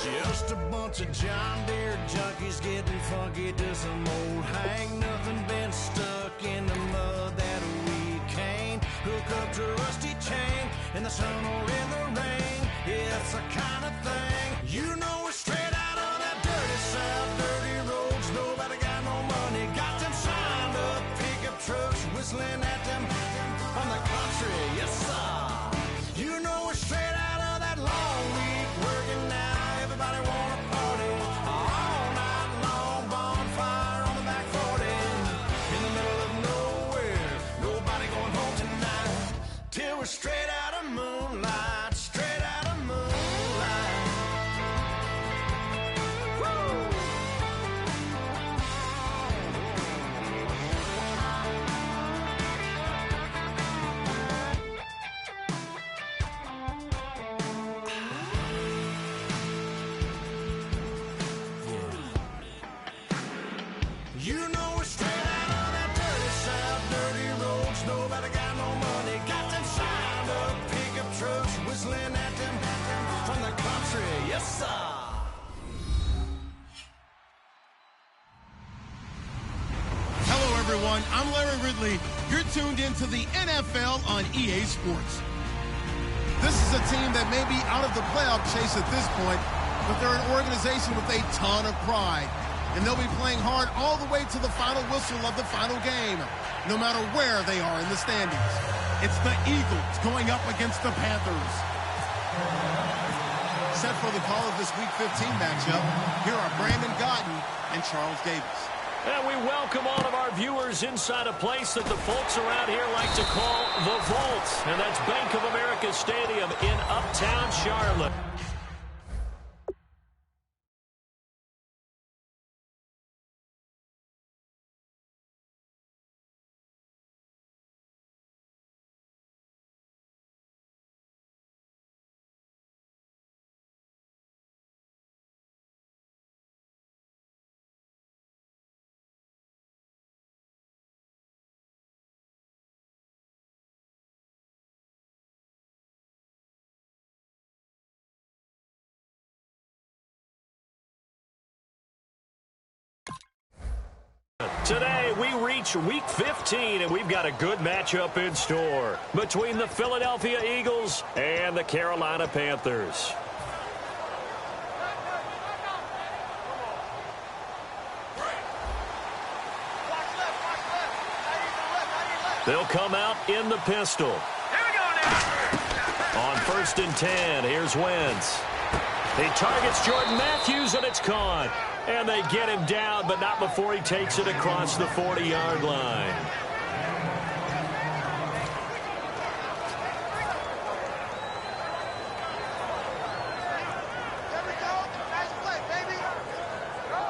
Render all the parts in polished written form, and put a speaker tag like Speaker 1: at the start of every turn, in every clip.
Speaker 1: Just a bunch of John Deere junkies getting funky to some old hang. Nothing been stuck in the mud that we can't hook up to a rusty chain in the sun or in the rain. Yeah, it's the kind of thing you know is straight out of that dirty South. Dirty roads, nobody got no money. Got them signed up pickup trucks whistling at them from the country. Yes, sir. You know it's straight out of that long week working now. Everybody wanna party all night long. Bonfire on the back 40 in the middle of nowhere. Nobody going home tonight till we're straight out of moonlight. Straight out of moonlight. Woo! You know we're straight out of that dirty South, dirty roads, nobody got no money. Got them signed up pickup trucks whistling at them from the country. Yes, sir.
Speaker 2: Hello, everyone. I'm Larry Ridley. You're tuned into the NFL on EA Sports. This is a team that may be out of the playoff chase at this point, but they're an organization with a ton of pride. And they'll be playing hard all the way to the final whistle of the final game, no matter where they are in the standings. It's the Eagles going up against the Panthers. Set for the call of this Week 15 matchup, here are Brandon Gotten and Charles Davis.
Speaker 3: And we welcome all of our viewers inside a place that the folks around here like to call the Vault. And that's Bank of America Stadium in Uptown Charlotte. Today, we reach Week 15, and we've got a good matchup in store between the Philadelphia Eagles and the Carolina Panthers. They'll come out in the pistol. On 1st and 10, here's Wentz. He targets Jordan Matthews, and it's caught. And they get him down, but not before he takes it across the 40-yard line.
Speaker 4: There we go. Nice play, baby. Go.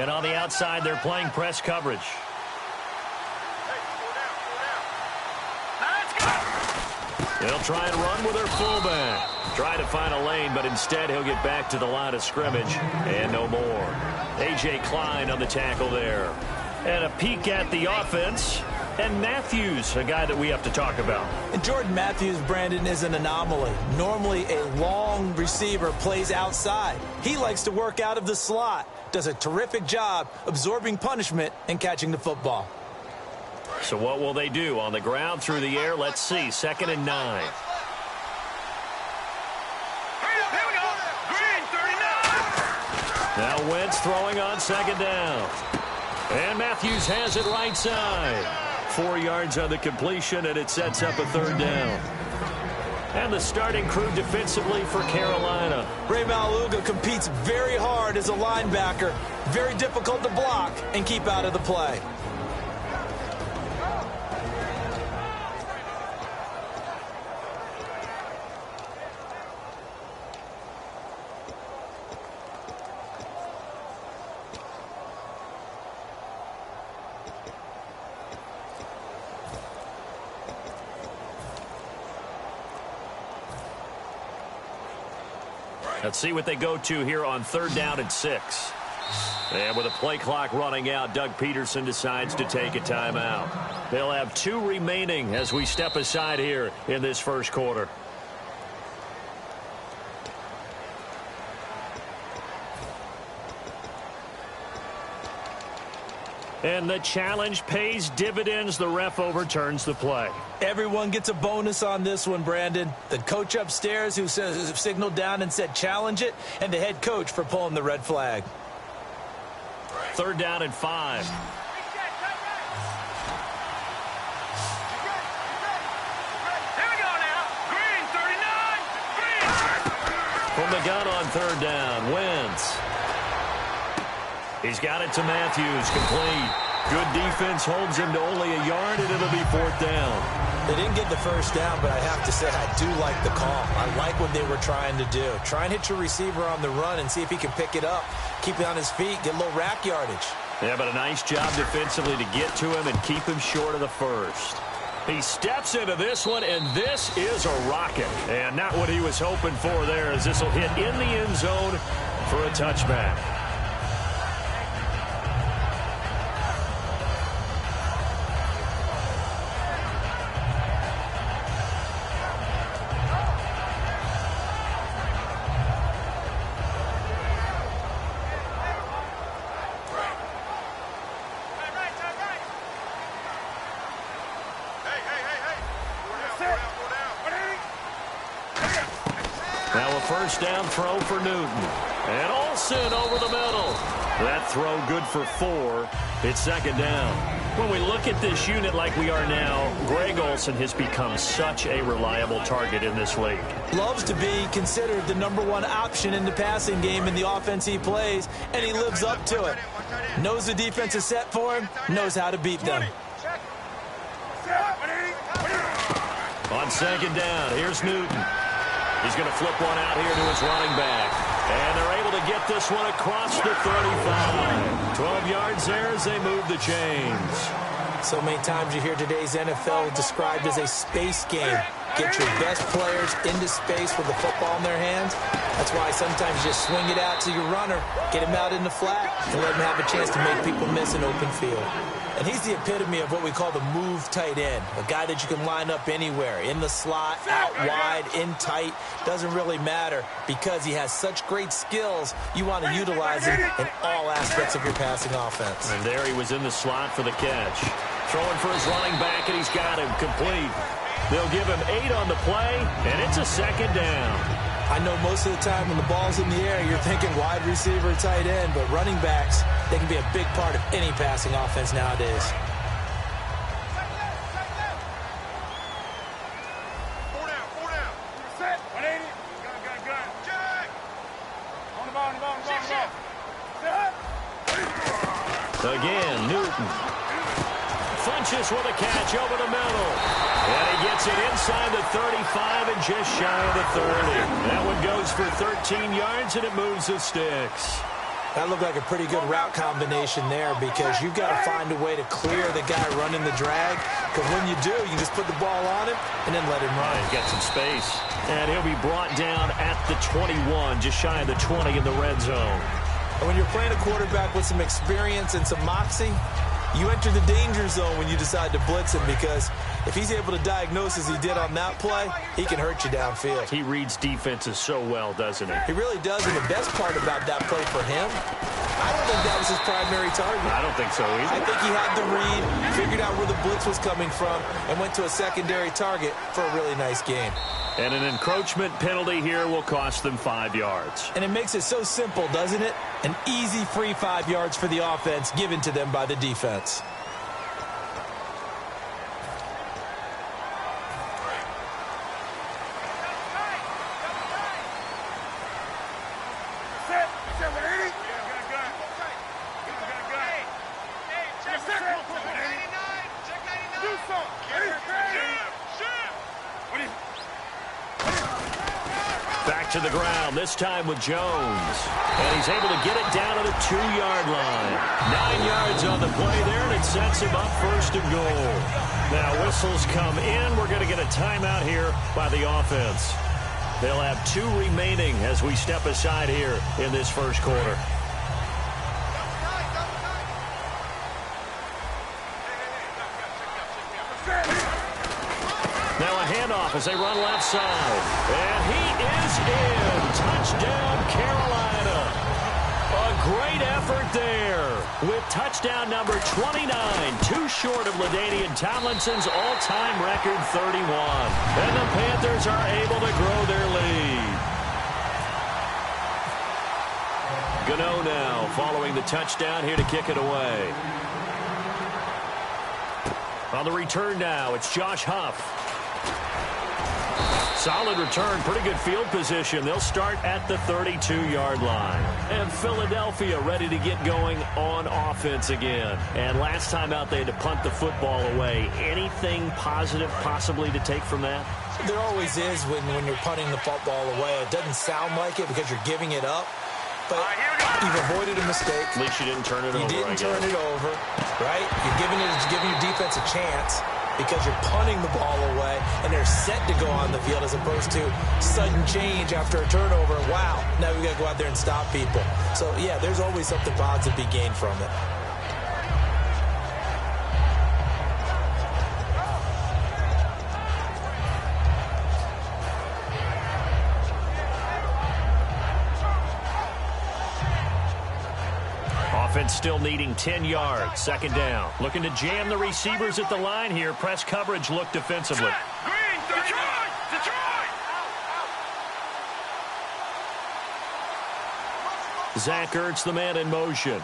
Speaker 3: And on the outside, they're playing press coverage. They'll try and run with their fullback. Try to find a lane, but instead he'll get back to the line of scrimmage and no more. A.J. Klein on the tackle there. And a peek at the offense. And Matthews, a guy that we have to talk about.
Speaker 5: And Jordan Matthews, Brandon, is an anomaly. Normally a long receiver plays outside. He likes to work out of the slot. Does a terrific job absorbing punishment and catching the football.
Speaker 3: So what will they do? On the ground, through the air, let's see. 2nd and 9. Now Wentz throwing on 2nd down. And Matthews has it right side. 4 yards on the completion, and it sets up a 3rd down. And the starting crew defensively for Carolina.
Speaker 5: Ray Maluga competes very hard as a linebacker. Very difficult to block and keep out of the play.
Speaker 3: Let's see what they go to here on 3rd down and 6. And with a play clock running out, Doug Peterson decides to take a timeout. They'll have 2 remaining as we step aside here in this first quarter. And the challenge pays dividends. The ref overturns the play.
Speaker 5: Everyone gets a bonus on this one, Brandon. The coach upstairs who signaled down and said challenge it, and the head coach for pulling the red flag.
Speaker 3: 3rd down and 5. From the gun on 3rd down, Wentz. He's got it to Matthews, complete. Good defense holds him to only a yard, and it'll be 4th down.
Speaker 5: They didn't get the first down, but I have to say I do like the call. I like what they were trying to do. Try and hit your receiver on the run and see if he can pick it up. Keep it on his feet, get a little rack yardage.
Speaker 3: Yeah, but a nice job defensively to get to him and keep him short of the first. He steps into this one, and this is a rocket. And not what he was hoping for there, as this will hit in the end zone for a touchback. Now a first down throw for Newton. And Olsen over the middle. That throw good for 4. It's 2nd down. When we look at this unit like we are now, Greg Olsen has become such a reliable target in this league.
Speaker 5: Loves to be considered the #1 option in the passing game in the offense he plays, and he lives up to it. Knows the defense is set for him, knows how to beat them.
Speaker 3: On 2nd down, here's Newton. He's going to flip one out here to his running back. And they're able to get this one across the 35. 12 yards there as they move the chains.
Speaker 5: So many times you hear today's NFL described as a space game. Get your best players into space with the football in their hands. That's why sometimes you just swing it out to your runner, get him out in the flat, and let him have a chance to make people miss an open field. And he's the epitome of what we call the move tight end, a guy that you can line up anywhere, in the slot, out wide, in tight, doesn't really matter because he has such great skills. You want to utilize him in all aspects of your passing offense.
Speaker 3: And there he was in the slot for the catch. Throwing for his running back, and he's got him complete. They'll give him 8 on the play, and it's a 2nd down.
Speaker 5: I know most of the time when the ball's in the air, you're thinking wide receiver, tight end, but running backs, they can be a big part of any passing offense nowadays.
Speaker 4: Four down. Set. 180. Gun. Jack. On the ball.
Speaker 3: Again, Newton. Funches with a catch over the middle. And he gets it inside the 35 and just shy of the 30. That one goes for 13 yards, and it moves the sticks.
Speaker 5: That looked like a pretty good route combination there because you've got to find a way to clear the guy running the drag. Because when you do, you just put the ball on him and then let him run.
Speaker 3: He's got some space. And he'll be brought down at the 21, just shy of the 20 in the red zone.
Speaker 5: And when you're playing a quarterback with some experience and some moxie, you enter the danger zone when you decide to blitz him because if he's able to diagnose as he did on that play, he can hurt you downfield.
Speaker 3: He reads defenses so well, doesn't he?
Speaker 5: He really does, and the best part about that play for him, I don't think that was his primary target.
Speaker 3: I don't think so either.
Speaker 5: I think he had the read, figured out where the blitz was coming from, and went to a secondary target for a really nice game.
Speaker 3: And an encroachment penalty here will cost them 5 yards.
Speaker 5: And it makes it so simple, doesn't it? An easy free 5 yards for the offense given to them by the defense.
Speaker 3: Back to the ground, this time with Jones. And he's able to get it down to the 2-yard line. 9 yards on the play there, and it sets him up 1st and goal. Now whistles come in. We're going to get a timeout here by the offense. They'll have 2 remaining as we step aside here in this first quarter. off as they run left side. And he is in. Touchdown, Carolina. A great effort there with touchdown number 29, too short of LaDainian Tomlinson's all-time record 31. And the Panthers are able to grow their lead. Gano now following the touchdown here to kick it away. On the return now, it's Josh Huff. Solid return, pretty good field position. They'll start at the 32-yard line. And Philadelphia ready to get going on offense again. And last time out, they had to punt the football away. Anything positive possibly to take from that?
Speaker 5: There always is when you're punting the football away. It doesn't sound like it because you're giving it up. But you've avoided a mistake.
Speaker 3: At least you didn't turn it over.
Speaker 5: You didn't turn it over, right? You're giving your defense a chance because you're punting the ball away, and they're set to go on the field as opposed to sudden change after a turnover. Wow, now we got to go out there and stop people. So, yeah, there's always something positive to be gained from it.
Speaker 3: Offense still needing 10 yards. Second down. Looking to jam the receivers at the line here. Press coverage look defensively.
Speaker 4: Green, Detroit! Detroit!
Speaker 3: Zach Ertz, the man in motion.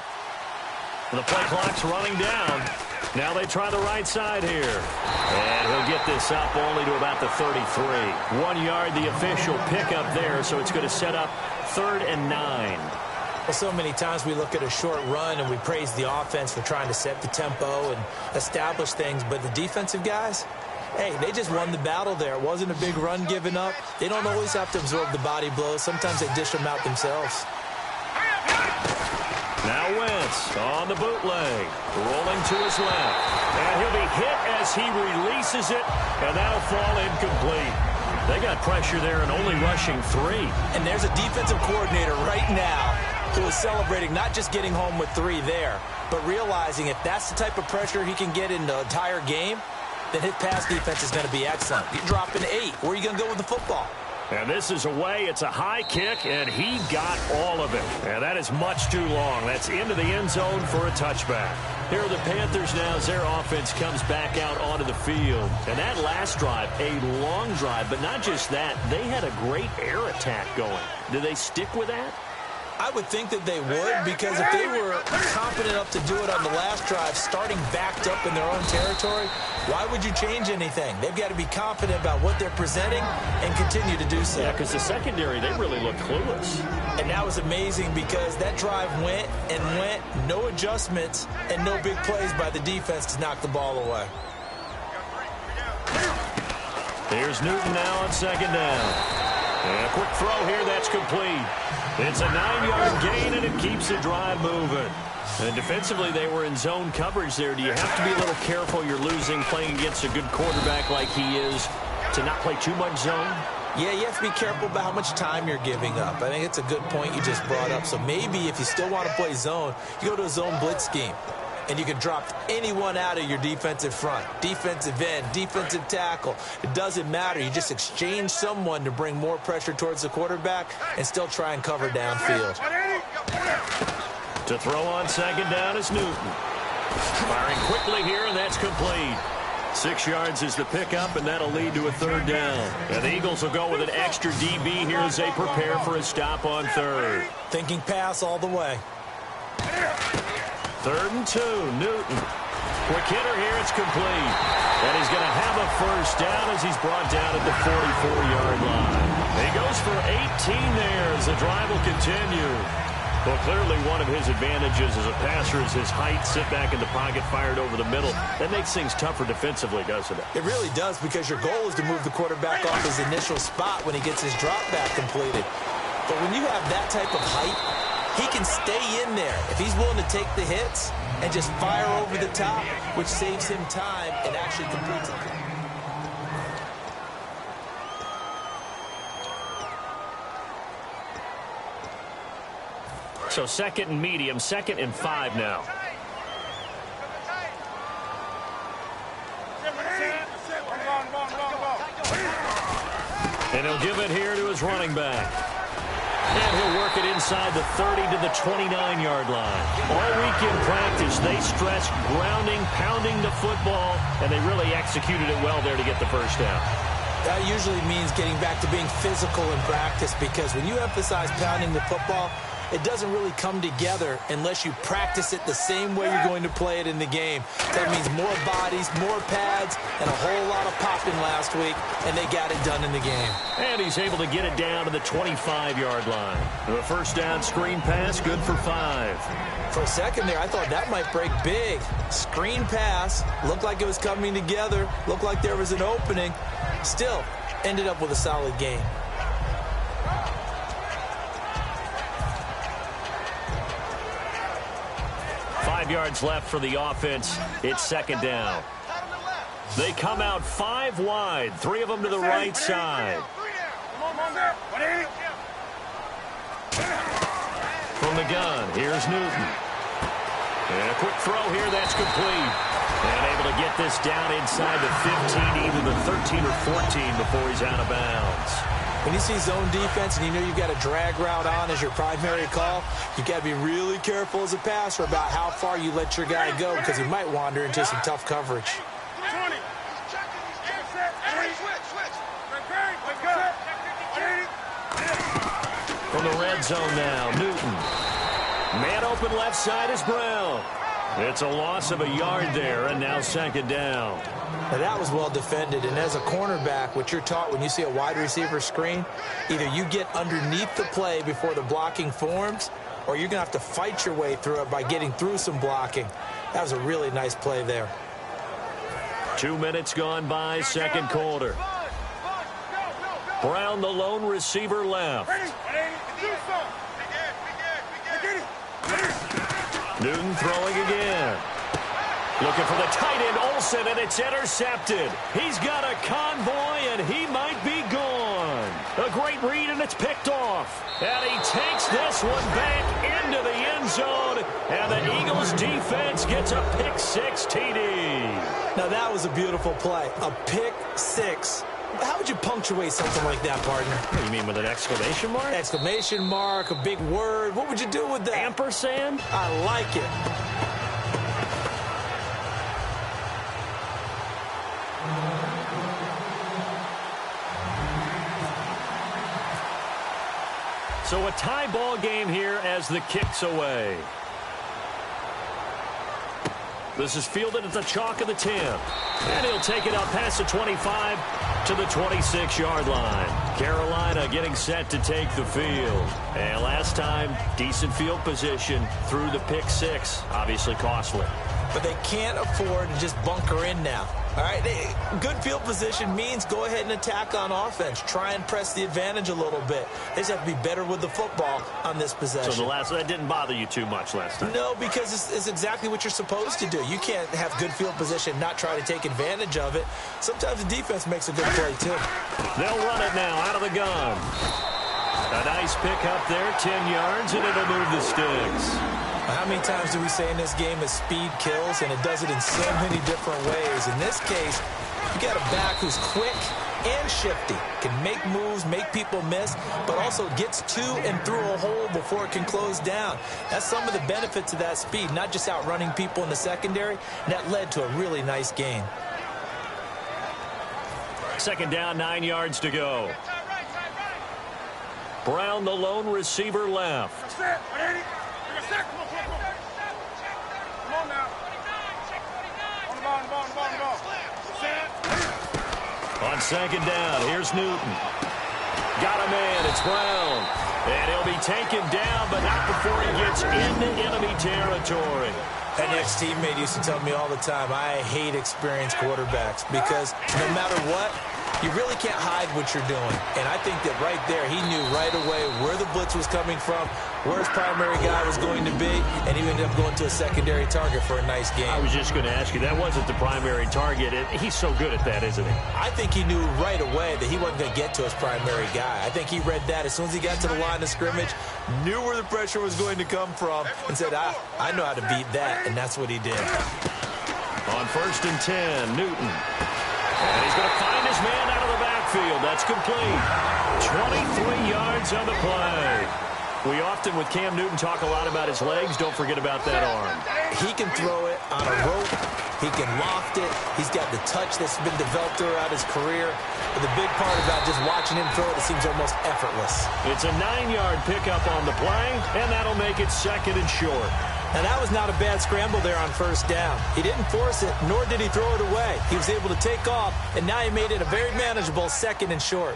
Speaker 3: The play clock's running down. Now they try the right side here. And he'll get this up only to about the 33. 1 yard, the official pickup there, so it's going to set up 3rd and 9.
Speaker 5: Well, so many times we look at a short run and we praise the offense for trying to set the tempo and establish things, but the defensive guys, hey, they just won the battle there. It wasn't a big run given up. They don't always have to absorb the body blows. Sometimes they dish them out themselves.
Speaker 3: Now Wentz on the bootleg, rolling to his left. And he'll be hit as he releases it, and that'll fall incomplete. They got pressure there and only rushing 3.
Speaker 5: And there's a defensive coordinator right now who is celebrating not just getting home with 3 there, but realizing if that's the type of pressure he can get in the entire game, then his pass defense is going to be excellent. You're dropping 8. Where are you going to go with the football?
Speaker 3: And this is away. It's a high kick, and he got all of it. And that is much too long. That's into the end zone for a touchback. Here are the Panthers now as their offense comes back out onto the field. And that last drive, a long drive, but not just that. They had a great air attack going. Do they stick with that?
Speaker 5: I would think that they would, because if they were confident enough to do it on the last drive, starting backed up in their own territory, why would you change anything? They've got to be confident about what they're presenting and continue to do so.
Speaker 3: Yeah, because the secondary, they really look clueless.
Speaker 5: And that was amazing because that drive went and went, no adjustments, and no big plays by the defense to knock the ball away.
Speaker 3: Here's Newton now on second down. And a quick throw here, that's complete. It's a 9-yard gain, and it keeps the drive moving. And defensively, they were in zone coverage there. Do you have to be a little careful? You're losing, playing against a good quarterback like he is, to not play too much zone?
Speaker 5: Yeah, you have to be careful about how much time you're giving up. I think it's a good point you just brought up. So maybe if you still want to play zone, you go to a zone blitz scheme. And you can drop anyone out of your defensive front, defensive end, defensive tackle. It doesn't matter. You just exchange someone to bring more pressure towards the quarterback and still try and cover downfield.
Speaker 3: To throw on second down is Newton. Firing quickly here, and that's complete. 6 yards is the pickup, and that'll lead to a 3rd down. And the Eagles will go with an extra DB here as they prepare for a stop on 3rd.
Speaker 5: Thinking pass all the way.
Speaker 3: 3rd and 2, Newton. Quick hitter here, it's complete. And he's going to have a first down as he's brought down at the 44-yard line. He goes for 18 there as the drive will continue. Well, clearly one of his advantages as a passer is his height, sit back in the pocket, fired over the middle. That makes things tougher defensively, doesn't it?
Speaker 5: It really does, because your goal is to move the quarterback off his initial spot when he gets his drop back completed. But when you have that type of height, he can stay in there if he's willing to take the hits and just fire over the top, which saves him time and actually completes it.
Speaker 3: So 2nd and medium, 2nd and 5 now. And he'll give it here to his running back. And he'll work it inside the 30 to the 29-yard line. All week in practice, they stressed grounding, pounding the football, and they really executed it well there to get the first down.
Speaker 5: That usually means getting back to being physical in practice, because when you emphasize pounding the football, it doesn't really come together unless you practice it the same way you're going to play it in the game. That means more bodies, more pads, and a whole lot of popping last week, and they got it done in the game.
Speaker 3: And he's able to get it down to the 25-yard line. The first down screen pass, good for 5.
Speaker 5: For a second there, I thought that might break big. Screen pass, looked like it was coming together, looked like there was an opening. Still, ended up with a solid game.
Speaker 3: Yards left for the offense. It's second down. They come out 5 wide, 3 of them to the right side. From the gun, here's Newton. And a quick throw here, that's complete. And able to get this down inside the 15, either the 13 or 14 before he's out of bounds.
Speaker 5: When you see zone defense and you know you've got a drag route on as your primary call, you've got to be really careful as a passer about how far you let your guy go, because he might wander into some tough coverage.
Speaker 3: From the red zone now, Newton. Man open left side is Brown. It's a loss of a yard there, and now second down.
Speaker 5: Now that was well defended, and as a cornerback, what you're taught when you see a wide receiver screen, either you get underneath the play before the blocking forms, or you're going to have to fight your way through it by getting through some blocking. That was a really nice play there.
Speaker 3: 2 minutes gone by, second quarter. Brown, the lone receiver, left. Newton throwing again. Looking for the tight end, Olsen, and it's intercepted. He's got a convoy, and he might be gone. A great read, and it's picked off. And he takes this one back into the end zone, and the Eagles defense gets a pick 6 TD.
Speaker 5: Now that was a beautiful play, a pick 6. How would you punctuate something like that, partner?
Speaker 3: What do you mean, with an exclamation mark?
Speaker 5: Exclamation mark, a big word. What would you do with that?
Speaker 3: Ampersand?
Speaker 5: I like it.
Speaker 3: So a tie ball game here as the kick's away. This is fielded at the chalk of the 10. And he'll take it out past the 25 to the 26-yard line. Carolina getting set to take the field. And last time, decent field position through the pick 6. Obviously costly.
Speaker 5: But they can't afford to just bunker in now. All right, good field position means go ahead and attack on offense. Try and press the advantage a little bit. They just have to be better with the football on this possession.
Speaker 3: So that didn't bother you too much last time?
Speaker 5: No, because it's exactly what you're supposed to do. You can't have good field position, not try to take advantage of it. Sometimes the defense makes a good play, too.
Speaker 3: They'll run it now out of the gun. A nice pick up there, 10 yards, and it'll move the sticks.
Speaker 5: How many times do we say in this game that speed kills, and it does it in so many different ways? In this case, you got a back who's quick and shifty, can make moves, make people miss, but also gets to and through a hole before it can close down. That's some of the benefits of that speed, not just outrunning people in the secondary, and that led to a really nice gain.
Speaker 3: Second down, 9 yards to go. Brown, the lone receiver, left. On second down, here's Newton. Got a man, it's Brown. And he'll be taken down, but not before he gets into enemy territory.
Speaker 5: An ex-teammate used to tell me all the time, I hate experienced quarterbacks because no matter what, you really can't hide what you're doing. And I think that right there, he knew right away where the blitz was coming from, where his primary guy was going to be, and he ended up going to a secondary target for a nice game.
Speaker 3: I was just going to ask you, that wasn't the primary target. He's so good at that, isn't he?
Speaker 5: I think he knew right away that he wasn't going to get to his primary guy. I think he read that as soon as he got to the line of scrimmage, knew where the pressure was going to come from, and said, I know how to beat that, and that's what he did.
Speaker 3: On 1st and 10, Newton. And he's going to find his man out of the backfield. That's complete. 23 yards on the play. We often, with Cam Newton, talk a lot about his legs. Don't forget about that arm.
Speaker 5: He can throw it on a rope. He can loft it. He's got the touch that's been developed throughout his career. But the big part about just watching him throw it, it seems almost effortless.
Speaker 3: It's a 9-yard pickup on the play, and that'll make it 2nd and short.
Speaker 5: And that was not a bad scramble there on 1st down. He didn't force it, nor did he throw it away. He was able to take off, and now he made it a very manageable 2nd and short.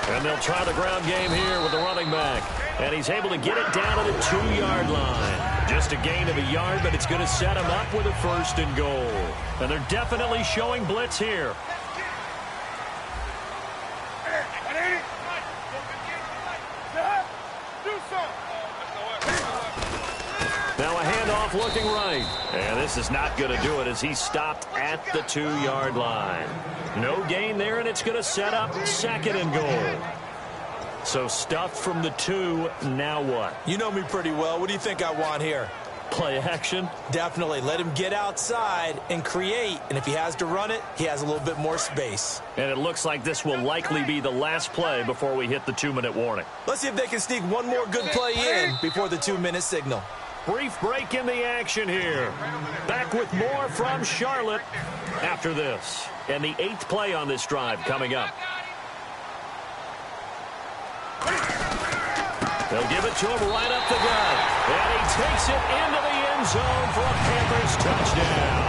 Speaker 3: And they'll try the ground game here with the running back. And he's able to get it down to the 2-yard line. Just a gain of a yard, but it's going to set him up with a 1st and goal. And they're definitely showing blitz here. Now a handoff looking right. And this is not going to do it as he stopped at the 2-yard line. No gain there, and it's going to set up 2nd and goal. So stuffed from the 2, now what?
Speaker 5: You know me pretty well. What do you think I want here?
Speaker 3: Play action?
Speaker 5: Definitely. Let him get outside and create. And if he has to run it, he has a little bit more space.
Speaker 3: And it looks like this will likely be the last play before we hit the 2-minute warning.
Speaker 5: Let's see if they can sneak one more good play in before the 2-minute signal.
Speaker 3: Brief break in the action here. Back with more from Charlotte after this. And the 8th play on this drive coming up. They'll give it to him right up the gut. And he takes it into the end zone for a Panthers touchdown.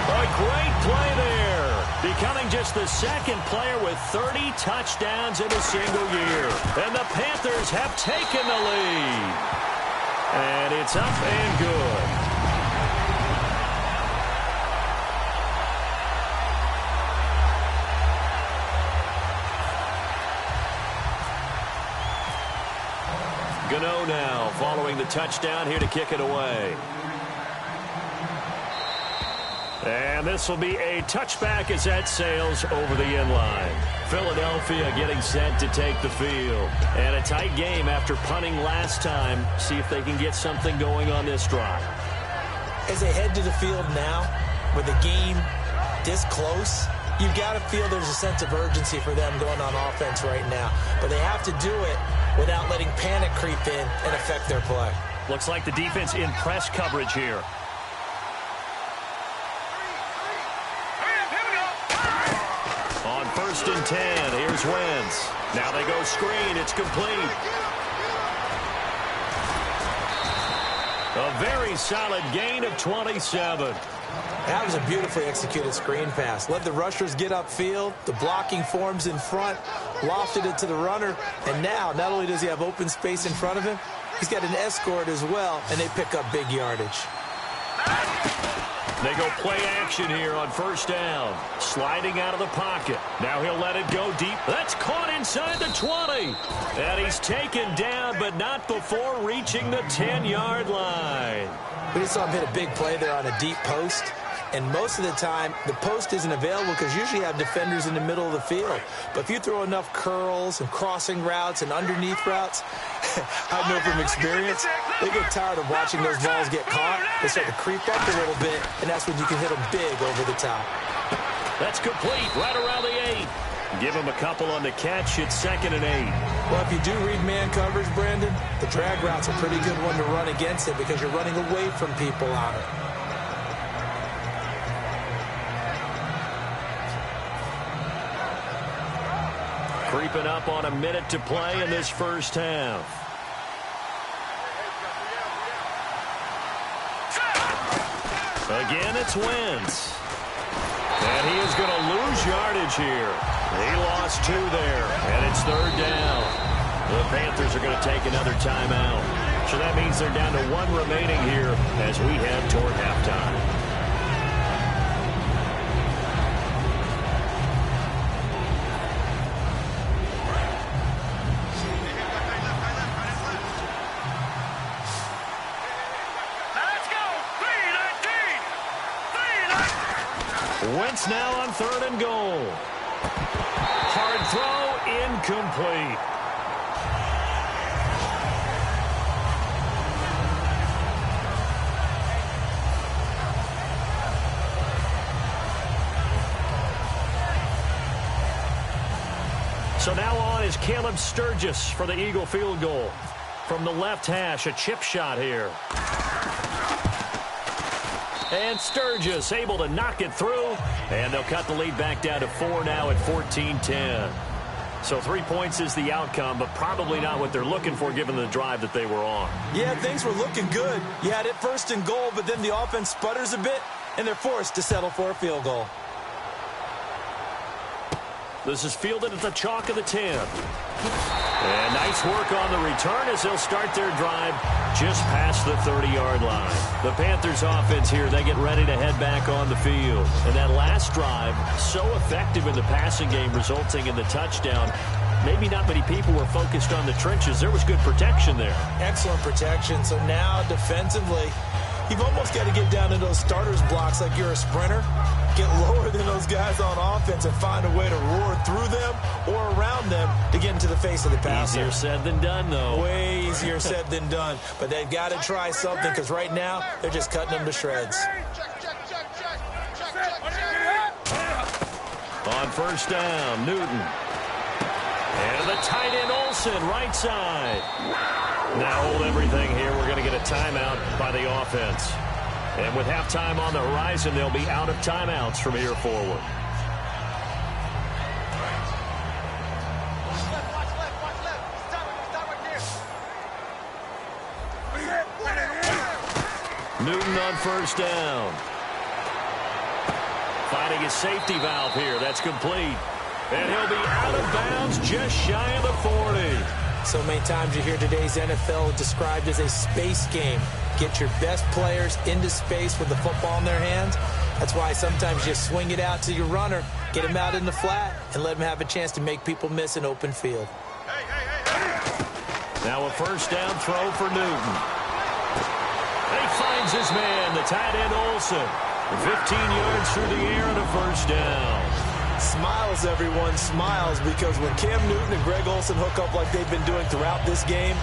Speaker 3: A great play there. Becoming just the 2nd player with 30 touchdowns in a single year. And the Panthers have taken the lead. And it's up and good. Gano now following the touchdown here to kick it away. And this will be a touchback as that sails over the end line. Philadelphia getting set to take the field. And a tight game after punting last time. See if they can get something going on this drive.
Speaker 5: As they head to the field now, with the game this close, you've got to feel there's a sense of urgency for them going on offense right now. But they have to do it without letting panic creep in and affect their play.
Speaker 3: Looks like the defense in press coverage here. On 1st and 10, here's Wentz. Now they go screen. It's complete. A very solid gain of 27.
Speaker 5: That was a beautifully executed screen pass. Let the rushers get upfield. The blocking forms in front. Lofted it to the runner. And now, not only does he have open space in front of him, he's got an escort as well, and they pick up big yardage.
Speaker 3: They go play action here on 1st down. Sliding out of the pocket. Now he'll let it go deep. That's caught inside the 20. And he's taken down, but not before reaching the 10-yard line.
Speaker 5: We just saw him hit a big play there on a deep post. And most of the time, the post isn't available because usually you have defenders in the middle of the field. But if you throw enough curls and crossing routes and underneath routes, I know from experience, they get tired of watching those balls get caught. They start to creep up a little bit, and that's when you can hit them big over the top.
Speaker 3: That's complete right around the 8. Give him a couple on the catch. It's 2nd and 8.
Speaker 5: Well, if you do read man coverage, Brandon, the drag route's a pretty good one to run against it because you're running away from people on it.
Speaker 3: Creeping up on a minute to play in this 1st half. Again, it's Wentz. And he is going to lose yardage here. He lost 2 there, and it's 3rd down. The Panthers are going to take another timeout. So that means they're down to 1 remaining here as we head toward halftime. Wentz now on 3rd and goal. Hard throw, incomplete. So now on is Caleb Sturgis for the Eagle field goal. From the left hash, a chip shot here. And Sturgis able to knock it through. And they'll cut the lead back down to 4 now at 14-10. So 3 points is the outcome, but probably not what they're looking for given the drive that they were on.
Speaker 5: Yeah, things were looking good. You had it first and goal, but then the offense sputters a bit, and they're forced to settle for a field goal.
Speaker 3: This is fielded at the chalk of the 10. And nice work on the return as they'll start their drive just past the 30-yard line. The Panthers offense here, they get ready to head back on the field. And that last drive, so effective in the passing game, resulting in the touchdown. Maybe not many people were focused on the trenches. There was good protection there.
Speaker 5: Excellent protection. So now defensively, you've almost got to get down to those starters blocks like you're a sprinter. Get lower than those guys on offense and find a way to roar through them or around them to get into the face of the passer.
Speaker 3: Easier said than done, though.
Speaker 5: Way easier said than done. But they've got to try something because right now they're just cutting them to shreds.
Speaker 3: On first down, Newton. And the tight end Olsen, right side. Now hold everything here. We're going to get a timeout by the offense. And with halftime on the horizon, they'll be out of timeouts from here forward. Newton on first down. Finding his safety valve here. That's complete. And he'll be out of bounds just shy of the 40.
Speaker 5: So many times you hear today's NFL described as a space game. Get your best players into space with the football in their hands. That's why sometimes you swing it out to your runner, get him out in the flat, and let him have a chance to make people miss an open field.
Speaker 3: Now a first down throw for Newton. And he finds his man, the tight end Olsen. 15 yards through the air and a first down.
Speaker 5: Smiles, everyone, smiles, because when Cam Newton and Greg Olsen hook up like they've been doing throughout this game,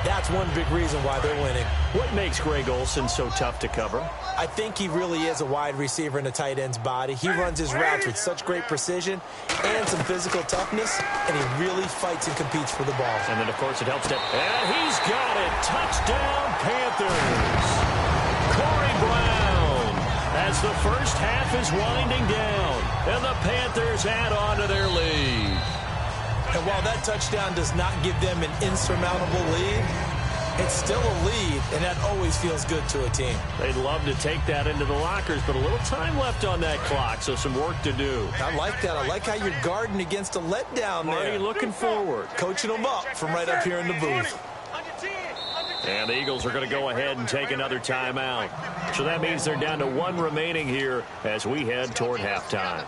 Speaker 5: that's one big reason why they're winning.
Speaker 3: What makes Greg Olsen so tough to cover?
Speaker 5: I think he really is a wide receiver in a tight end's body. He runs his routes with such great precision and some physical toughness, and he really fights and competes for the ball.
Speaker 3: And then, of course, it helps to... And he's got it. Touchdown, Panthers. Corey Brown, as the first half is winding down, and the Panthers add on to their lead.
Speaker 5: And while that touchdown does not give them an insurmountable lead, it's still a lead, and that always feels good to a team.
Speaker 3: They'd love to take that into the lockers, but a little time left on that clock, so some work to do.
Speaker 5: I like that. I like how you're guarding against a letdown there.
Speaker 3: Marty looking forward.
Speaker 5: Coaching them up from right up here in the booth.
Speaker 3: And the Eagles are going to go ahead and take another timeout. So that means they're down to one remaining here as we head toward halftime.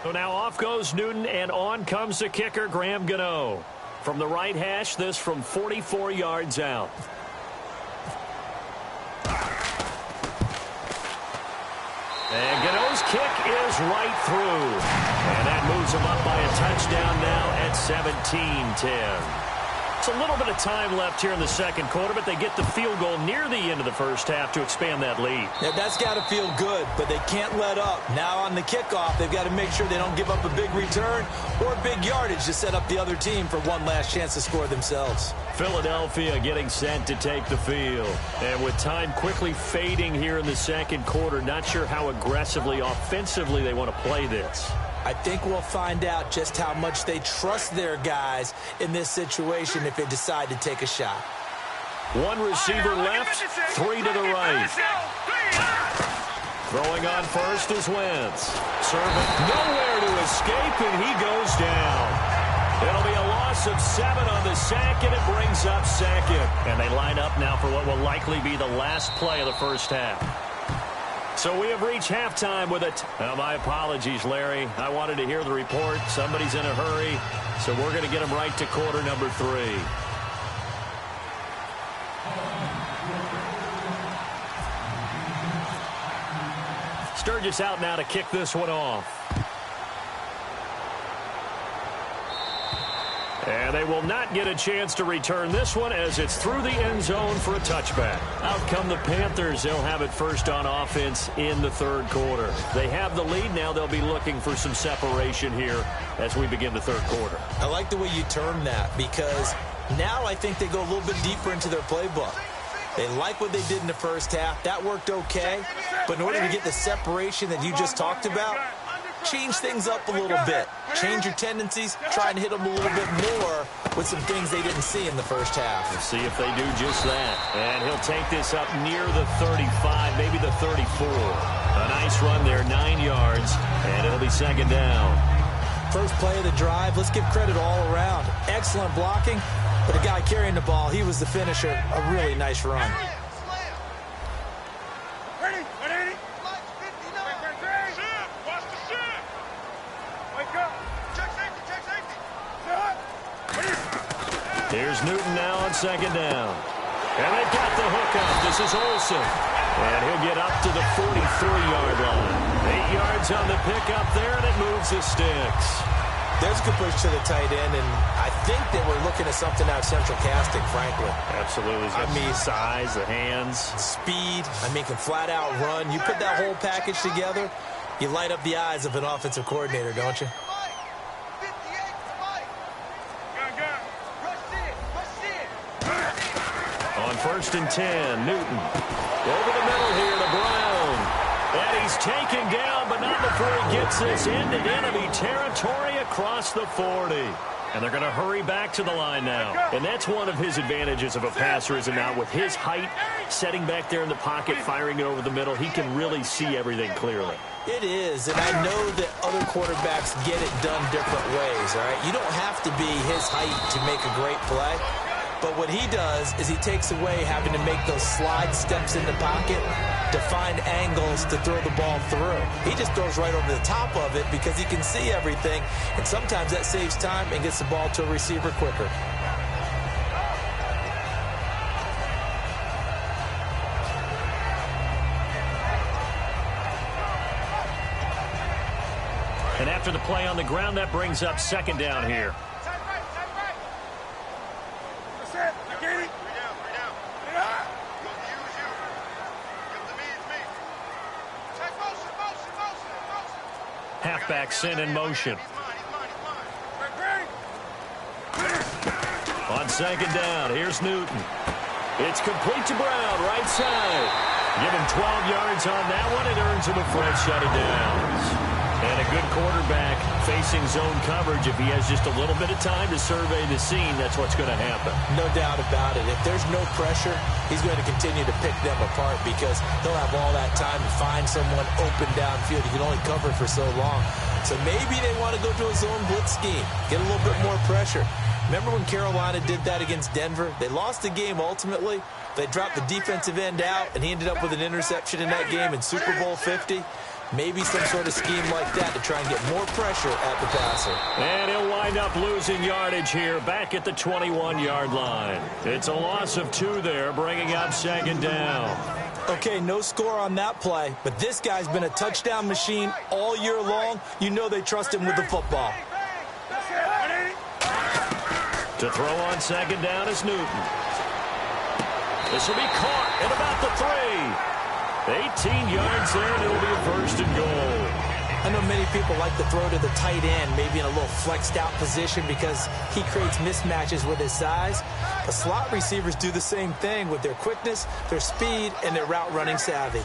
Speaker 3: So now off goes Newton, and on comes the kicker, Graham Gano. From the right hash, this from 44 yards out. And Gano's kick is right through. And that moves him up by a touchdown now at 17-10. It's a little bit of time left here in the second quarter, but they get the field goal near the end of the first half to expand that lead.
Speaker 5: Yeah, that's got to feel good, but they can't let up. Now on the kickoff, they've got to make sure they don't give up a big return or big yardage to set up the other team for one last chance to score themselves.
Speaker 3: Philadelphia getting set to take the field. And with time quickly fading here in the second quarter, not sure how aggressively, offensively they want to play this.
Speaker 5: I think we'll find out just how much they trust their guys in this situation if they decide to take a shot.
Speaker 3: One receiver left, three to the right. Throwing on first is Wentz. Serving nowhere to escape, and he goes down. It'll be a loss of 7 on the sack, and it brings up second. And they line up now for what will likely be the last play of the first half. So we have reached halftime with it. My apologies, Larry. I wanted to hear the report. Somebody's in a hurry, so we're going to get them right to quarter number 3. Sturgis out now to kick this one off. And they will not get a chance to return this one as it's through the end zone for a touchback. Out come the Panthers. They'll have it first on offense in the third quarter. They have the lead now. They'll be looking for some separation here as we begin the third quarter.
Speaker 5: I like the way you term that because now I think they go a little bit deeper into their playbook. They like what they did in the first half. That worked okay. But in order to get the separation that you just talked about, change things up a little bit. Change your tendencies. Try and hit them a little bit more with some things they didn't see in the first half.
Speaker 3: We'll see if they do just that. And he'll take this up near the 35, maybe the 34. A nice run there, 9 yards, and it'll be second down.
Speaker 5: First play of the drive, let's give credit all around. Excellent blocking, but the guy carrying the ball, he was the finisher. A really nice run.
Speaker 3: Here's Newton now on second down. And they've got the hook up. This is Olsen. And he'll get up to the 43-yard line. 8 yards on the pickup there, and it moves the sticks.
Speaker 5: There's a good push to the tight end, and I think that we're looking at something out of central casting, frankly.
Speaker 3: Absolutely. I mean, size, the hands.
Speaker 5: Speed. I mean, can flat out run. You put that whole package together, you light up the eyes of an offensive coordinator, don't you?
Speaker 3: First and 10, Newton. Over the middle here to Brown. And he's taken down, but not before he gets this into enemy territory across the 40. And they're going to hurry back to the line now. And that's one of his advantages of a passer, is it not? With his height, setting back there in the pocket, firing it over the middle, he can really see everything clearly.
Speaker 5: It is, and I know that other quarterbacks get it done different ways, all right? You don't have to be his height to make a great play. But what he does is he takes away having to make those slide steps in the pocket to find angles to throw the ball through. He just throws right over the top of it because he can see everything, and sometimes that saves time and gets the ball to a receiver quicker.
Speaker 3: And after the play on the ground, that brings up second down here. Halfback sent in motion. On second down, here's Newton. It's complete to Brown, right side. Give him 12 yards on that one. It earns him a fresh set of downs. And a good quarterback facing zone coverage. If he has just a little bit of time to survey the scene, that's what's going to happen.
Speaker 5: No doubt about it. If there's no pressure, he's going to continue to pick them apart because he'll have all that time to find someone open downfield. You can only cover for so long. So maybe they want to go to a zone blitz scheme, get a little bit more pressure. Remember when Carolina did that against Denver? They lost the game ultimately. They dropped the defensive end out, and he ended up with an interception in that game in Super Bowl 50. Maybe some sort of scheme like that to try and get more pressure at the passer.
Speaker 3: And he'll wind up losing yardage here back at the 21-yard line. It's a loss of 2 there, bringing up second down.
Speaker 5: Okay, no score on that play, but this guy's been a touchdown machine all year long. You know they trust him with the football.
Speaker 3: To throw on second down is Newton. This will be caught at about the 3. 18 yards there, and it'll be a first and goal.
Speaker 5: I know many people like to throw to the tight end, maybe in a little flexed out position because he creates mismatches with his size. But slot receivers do the same thing with their quickness, their speed, and their route running savvy.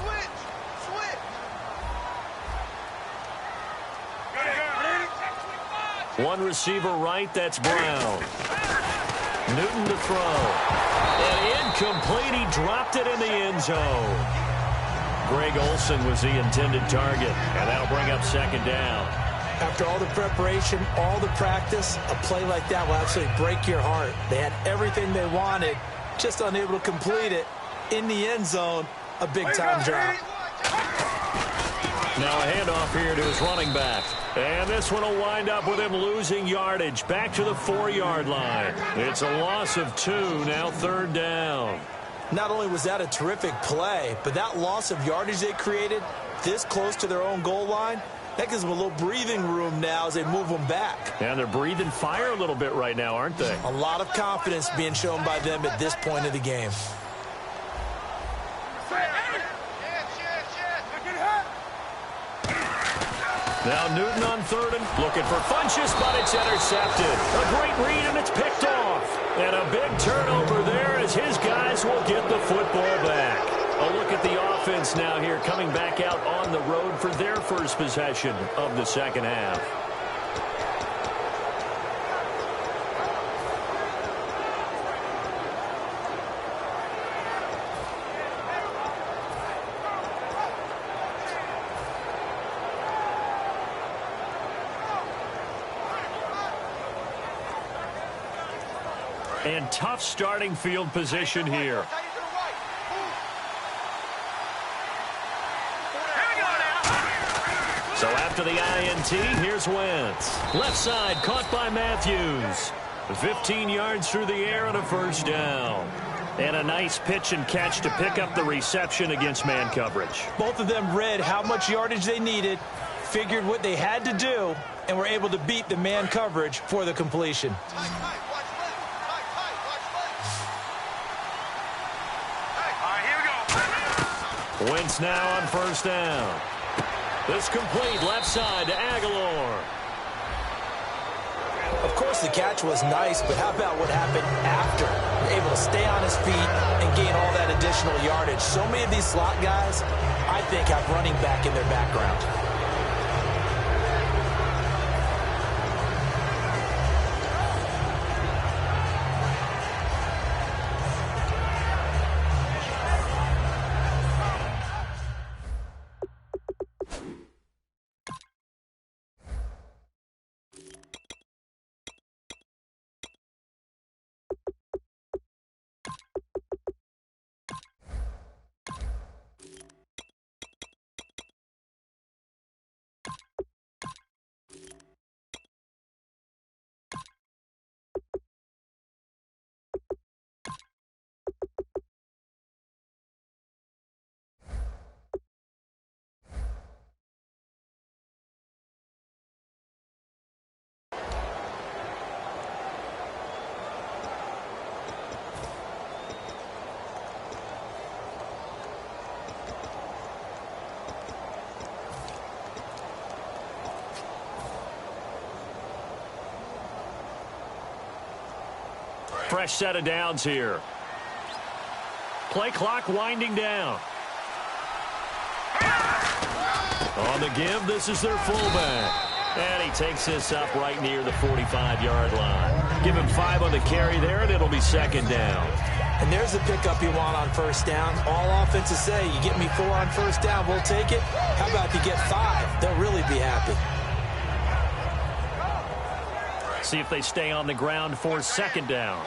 Speaker 3: One receiver right, that's Brown. Newton to throw. And incomplete, he dropped it in the end zone. Greg Olsen was the intended target, and that'll bring up second down.
Speaker 5: After all the preparation, all the practice, a play like that will absolutely break your heart. They had everything they wanted, just unable to complete it. In the end zone, a big-time drop.
Speaker 3: Now a handoff here to his running back. And this one will wind up with him losing yardage back to the 4-yard line. It's a loss of 2, now third down.
Speaker 5: Not only was that a terrific play, but that loss of yardage they created this close to their own goal line, That gives them a little breathing room now as they move them back.
Speaker 3: And they're breathing fire a little bit right now, aren't they?
Speaker 5: A lot of confidence being shown by them at this point of the game.
Speaker 3: Now Newton on third and looking for Funchess, but it's intercepted. A great read, and it's picked off. And a big turnover there as his guys will get the football back. A look at the offense now here, coming back out on the road for their first possession of the second half. And tough starting field position here. So after the INT, here's Wentz. Left side, caught by Matthews. 15 yards through the air and a first down. And a nice pitch and catch to pick up the reception against man coverage.
Speaker 5: Both of them read how much yardage they needed, figured what they had to do, and were able to beat the man coverage for the completion.
Speaker 3: Wentz now on first down. This complete left side to Aguilar.
Speaker 5: Of course, the catch was nice, but how about what happened after? Able to stay on his feet and gain all that additional yardage. So many of these slot guys, I think, have running back in their background.
Speaker 3: Fresh set of downs here. Play clock winding down. On the give, this is their fullback. And he takes this up right near the 45-yard line. Give him 5 on the carry there, and it'll be second down.
Speaker 5: And there's the pickup you want on first down. All offenses say, you get me 4 on first down, we'll take it. How about if you get 5? They'll really be happy.
Speaker 3: See if they stay on the ground for second down.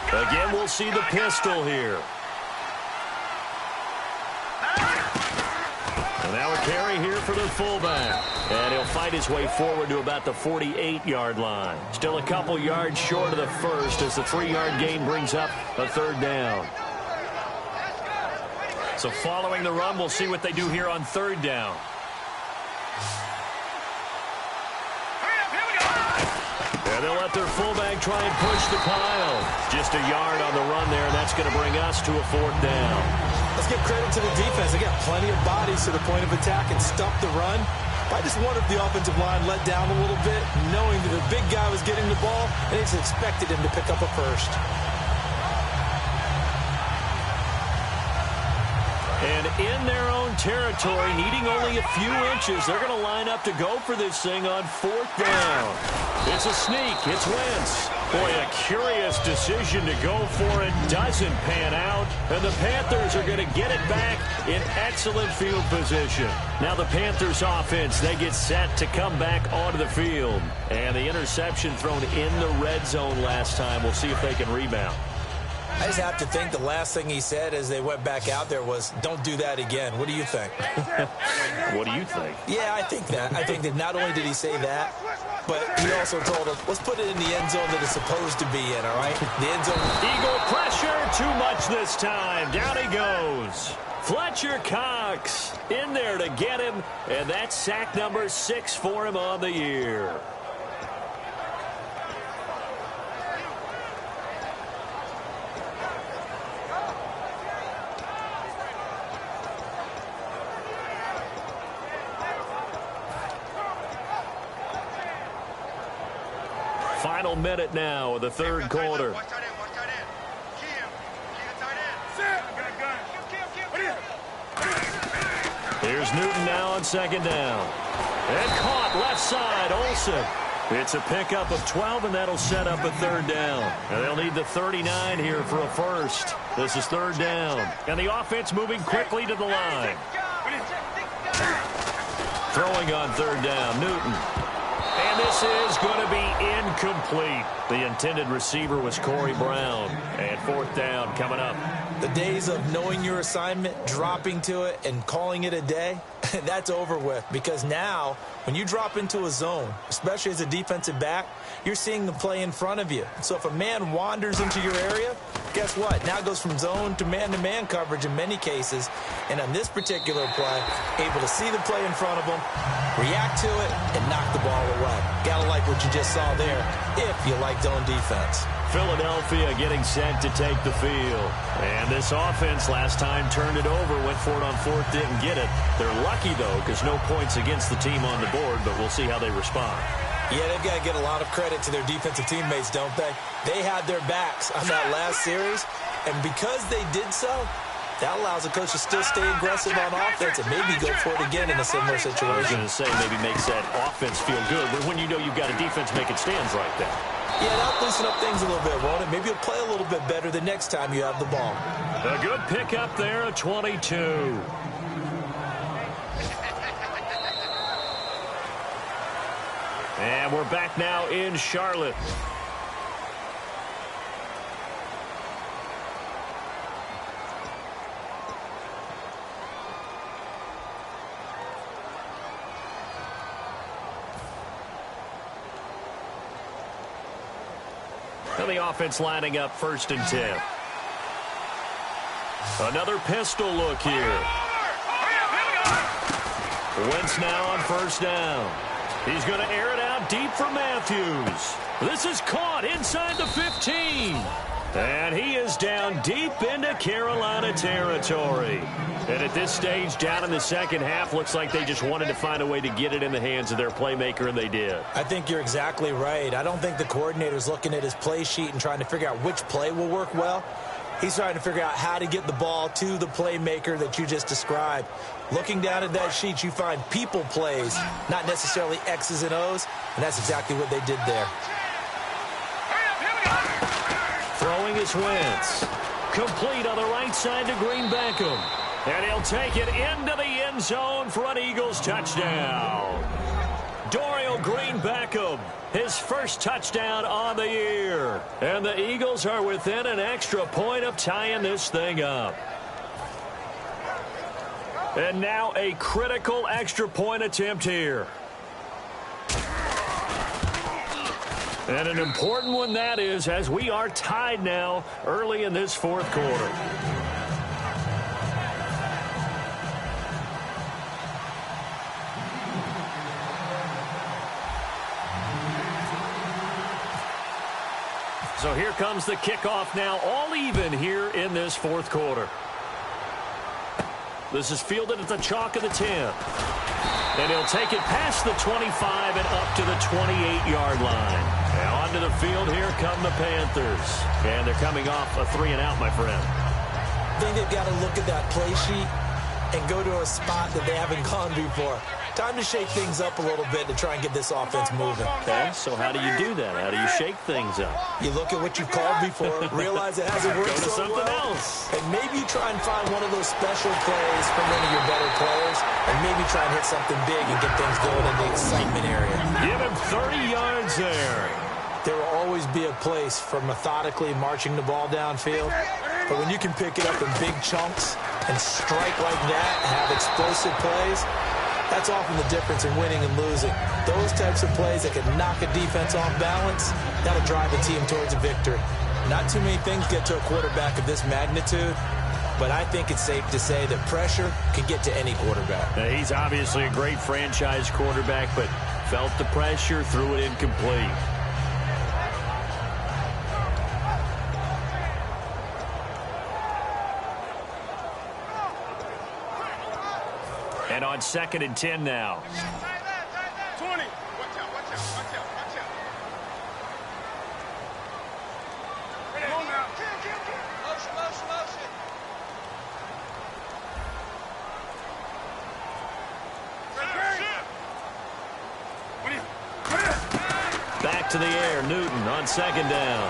Speaker 3: Again, we'll see the pistol here. And now a carry here for the fullback. And he'll fight his way forward to about the 48-yard line. Still a couple yards short of the first as the 3-yard gain brings up a third down. So following the run, we'll see what they do here on third down. And they'll let their fullback try and push the pile. Just a yard on the run there, and that's going to bring us to a fourth down.
Speaker 5: Let's give credit to the defense. They got plenty of bodies to the point of attack and stuffed the run. I just wonder if the offensive line let down a little bit, knowing that the big guy was getting the ball, and they just expected him to pick up a first.
Speaker 3: And in their own territory, needing only a few inches, they're going to line up to go for this thing on fourth down. It's a sneak. It's Wentz. Boy, a curious decision to go for it. Doesn't pan out. And the Panthers are going to get it back in excellent field position. Now the Panthers offense, they get set to come back onto the field. And the interception thrown in the red zone last time. We'll see if they can rebound.
Speaker 5: I just have to think the last thing he said as they went back out there was, don't do that again. What do you think?
Speaker 3: What do you think?
Speaker 5: Yeah, I think that. I think that not only did he say that, but he also told us, let's put it in the end zone that it's supposed to be in, all right? The end zone.
Speaker 3: Eagle pressure, too much this time. Down he goes. Fletcher Cox in there to get him, and that's sack number 6 for him on the year. Final minute now of the third quarter. Here's Newton now on second down. And caught left side, Olsen. It's a pickup of 12, and that'll set up a third down. And they'll need the 39 here for a first. This is third down. And the offense moving quickly to the line. Throwing on third down, Newton. And this is going to be incomplete. The intended receiver was Corey Brown. And fourth down coming up.
Speaker 5: The days of knowing your assignment, dropping to it, and calling it a day, that's over with. Because now, when you drop into a zone, especially as a defensive back, you're seeing the play in front of you. So if a man wanders into your area, guess what? Now it goes from zone to man-to-man coverage in many cases. And on this particular play, able to see the play in front of him, react to it, and knock the ball away. Gotta like what you just saw there, if you like zone defense.
Speaker 3: Philadelphia getting set to take the field. And this offense last time turned it over, went for it on fourth, didn't get it. They're lucky, though, because no points against the team on the board, but we'll see how they respond.
Speaker 5: Yeah, they've got to get a lot of credit to their defensive teammates, don't they? They had their backs on that last series, and because they did so, that allows the coach to still stay aggressive on offense and maybe go for it again in a similar situation.
Speaker 3: I was going to say maybe makes that offense feel good, but when you know you've got a defense making stands like that.
Speaker 5: Yeah, that'll loosen up things a little bit, won't it? Maybe you'll play a little bit better the next time you have the ball.
Speaker 3: A good pickup there, a 22. And we're back now in Charlotte. And the offense lining up 1st and 10. Another pistol look here. Wentz now on 1st down. He's going to air it out deep for Matthews. This is caught inside the 15. And he is down deep into Carolina territory. And at this stage, down in the second half, looks like they just wanted to find a way to get it in the hands of their playmaker, and they did.
Speaker 5: I think you're exactly right. I don't think the coordinator's looking at his play sheet and trying to figure out which play will work well. He's trying to figure out how to get the ball to the playmaker that you just described. Looking down at that sheet, you find people plays, not necessarily X's and O's, and that's exactly what they did there.
Speaker 3: Throwing is Wentz. Complete on the right side to Green Beckham. And he'll take it into the end zone for an Eagles touchdown. Dorial Green Beckham, his first touchdown on the year. And the Eagles are within an extra point of tying this thing up. And now a critical extra point attempt here. And an important one that is, as we are tied now early in this fourth quarter. So here comes the kickoff now, all even here in this fourth quarter. This is fielded at the chalk of the 10. And he'll take it past the 25 and up to the 28-yard line. And onto the field, here come the Panthers. And they're coming off a 3-and-out, my friend.
Speaker 5: I think they've got to look at that play sheet and go to a spot that they haven't gone before. Time to shake things up a little bit to try and get this offense moving.
Speaker 3: Okay, so how do you do that? How do you shake things up?
Speaker 5: You look at what you've called before, realize it hasn't worked
Speaker 3: Go to
Speaker 5: so
Speaker 3: something
Speaker 5: well,
Speaker 3: else.
Speaker 5: and maybe you try and find one of those special plays from one of your better players, and maybe try and hit something big and get things going in the excitement area.
Speaker 3: Give him 30 yards there.
Speaker 5: There will always be a place for methodically marching the ball downfield, but when you can pick it up in big chunks and strike like that and have explosive plays, that's often the difference in winning and losing. Those types of plays that can knock a defense off balance, that'll drive a team towards a victory. Not too many things get to a quarterback of this magnitude, but I think it's safe to say that pressure can get to any quarterback.
Speaker 3: He's obviously a great franchise quarterback, but felt the pressure, threw it incomplete. And on 2nd and 10 now.
Speaker 4: 20. Watch out. Come on now. Motion.
Speaker 3: Back to the air, Newton on 2nd down.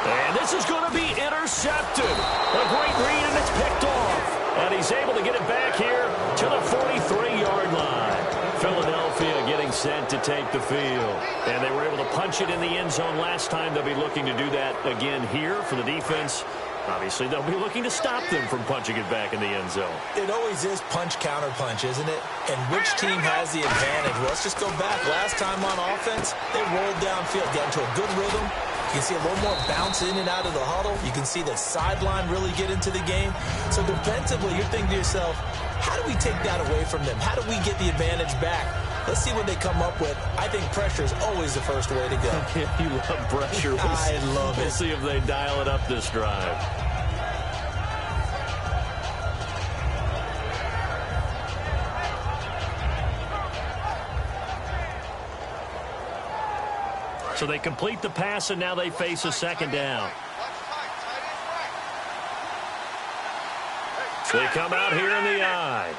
Speaker 3: And this is going to be intercepted. A great read, and it's picked off. And he's able to get it back here to the 43-yard line. Philadelphia getting set to take the field. And they were able to punch it in the end zone last time. They'll be looking to do that again here for the defense. Obviously, they'll be looking to stop them from punching it back in the end zone.
Speaker 5: It always is punch-counter-punch, isn't it? And which team has the advantage? Well, let's just go back. Last time on offense, they rolled downfield, got into a good rhythm. You can see a little more bounce in and out of the huddle. You can see the sideline really get into the game. So defensively, you're thinking to yourself, how do we take that away from them? How do we get the advantage back? Let's see what they come up with. I think pressure is always the first way to go.
Speaker 3: You love pressure.
Speaker 5: I love it.
Speaker 3: We'll see if they dial it up this drive. So they complete the pass, and now they face a 2nd down. They come out here in the eye.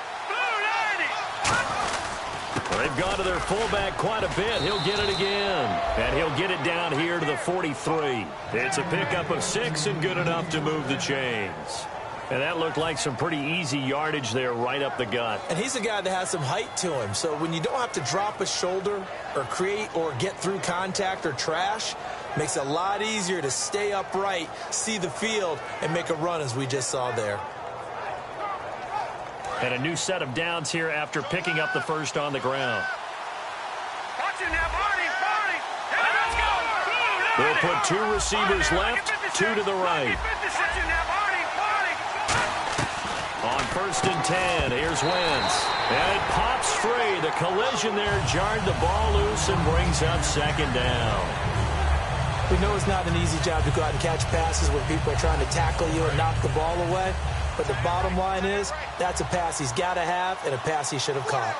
Speaker 3: They've gone to their fullback quite a bit. He'll get it again. And he'll get it down here to the 43. It's a pickup of 6 and good enough to move the chains. And that looked like some pretty easy yardage there right up the gut.
Speaker 5: And he's a guy that has some height to him. So when you don't have to drop a shoulder or create or get through contact or trash, makes it a lot easier to stay upright, see the field, and make a run as we just saw there.
Speaker 3: And a new set of downs here after picking up the first on the ground. They'll put 2 receivers left, 2 to the right. On 1st and 10, here's Wentz. And it pops free. The collision there jarred the ball loose and brings up 2nd down.
Speaker 5: We know it's not an easy job to go out and catch passes when people are trying to tackle you and knock the ball away. But the bottom line is, that's a pass he's got to have and a pass he should have caught.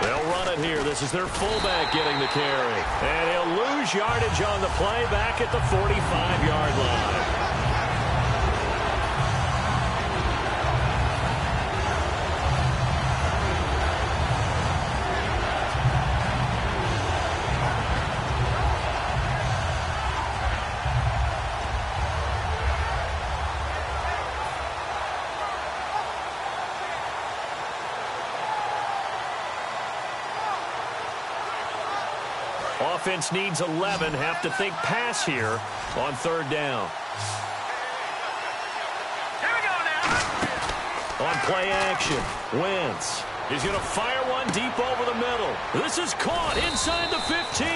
Speaker 3: They'll run it here. This is their fullback getting the carry. And he'll lose yardage on the play back at the 45-yard line. Offense needs 11. Have to think pass here on 3rd down.
Speaker 4: Here we go now.
Speaker 3: On play action, Wentz. He's going to fire one deep over the middle. This is caught inside the 15.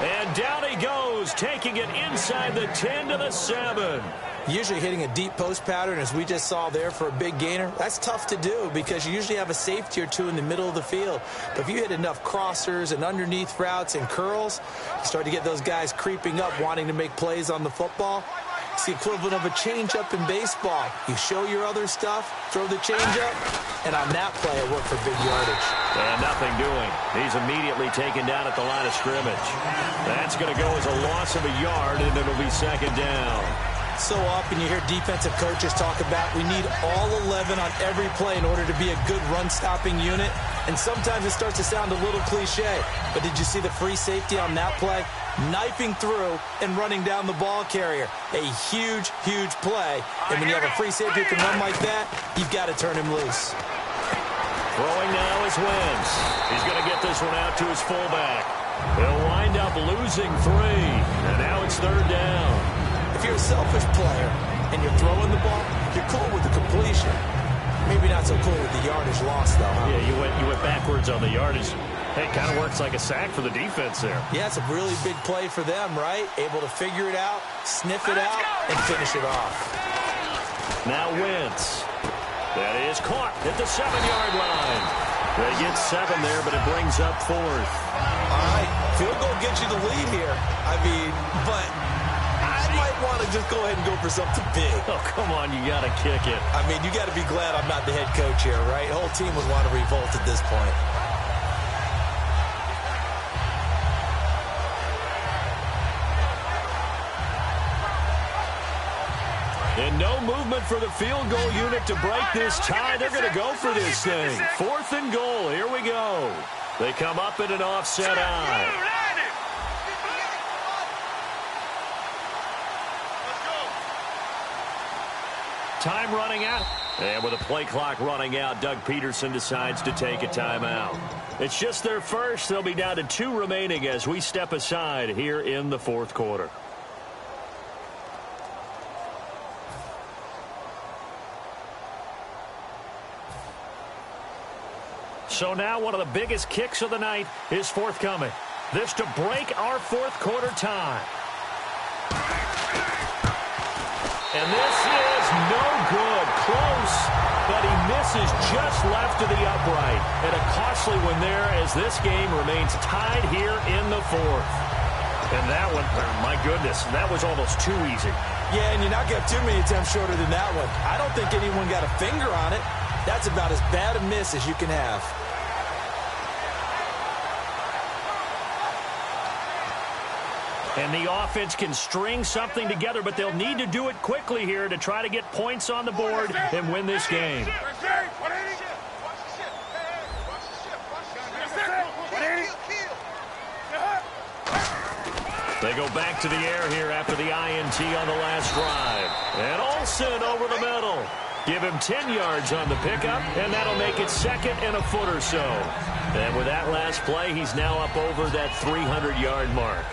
Speaker 3: And down he goes, taking it inside the 10 to the 7.
Speaker 5: Usually hitting a deep post pattern, as we just saw there, for a big gainer, that's tough to do because you usually have a safety or 2 in the middle of the field. But if you hit enough crossers and underneath routes and curls, you start to get those guys creeping up, wanting to make plays on the football. It's the equivalent of a changeup in baseball. You show your other stuff, throw the changeup, and on that play, it worked for big yardage.
Speaker 3: And nothing doing. He's immediately taken down at the line of scrimmage. That's going to go as a loss of a yard, and it'll be 2nd down.
Speaker 5: So often you hear defensive coaches talk about we need all 11 on every play in order to be a good run-stopping unit. And sometimes it starts to sound a little cliche. But did you see the free safety on that play? Knifing through and running down the ball carrier. A huge, huge play. And when you have a free safety who can run like that, you've got to turn him loose.
Speaker 3: Throwing now is Wentz. He's going to get this one out to his fullback. They'll wind up losing 3. And now it's 3rd down.
Speaker 5: If you're a selfish player and you're throwing the ball, you're cool with the completion. Maybe not so cool with the yardage loss, though, huh?
Speaker 3: Yeah, you went backwards on the yardage. It kind of works like a sack for the defense there.
Speaker 5: Yeah, it's a really big play for them, right? Able to figure it out, sniff it out, and finish it off.
Speaker 3: Now Wentz. That is caught at the 7-yard line. They get 7 there, but it brings up 4th.
Speaker 5: All right, field goal gets you the lead here. I mean, but I might want to just go ahead and go for something big.
Speaker 3: Oh, come on, you got to kick it.
Speaker 5: I mean, you got to be glad I'm not the head coach here, right? The whole team would want to revolt at this point.
Speaker 3: And no movement for the field goal unit to break this tie. They're going to go for this thing. 4th and goal. Here we go. They come up in an offset eye. Time running out. And with a play clock running out, Doug Peterson decides to take a timeout. It's just their first. They'll be down to 2 remaining as we step aside here in the 4th quarter. So now one of the biggest kicks of the night is forthcoming. This to break our 4th quarter tie. And this is no good. Close, but he misses just left of the upright. And a costly one there as this game remains tied here in the 4th. And that one, my goodness, that was almost too easy.
Speaker 5: Yeah, and you're not going to have too many attempts shorter than that one. I don't think anyone got a finger on it. That's about as bad a miss as you can have.
Speaker 3: And the offense can string something together, but they'll need to do it quickly here to try to get points on the board and win this game. They go back to the air here after the INT on the last drive. And Olsen over the middle. Give him 10 yards on the pickup, and that'll make it 2nd and a foot or so. And with that last play, he's now up over that 300-yard mark.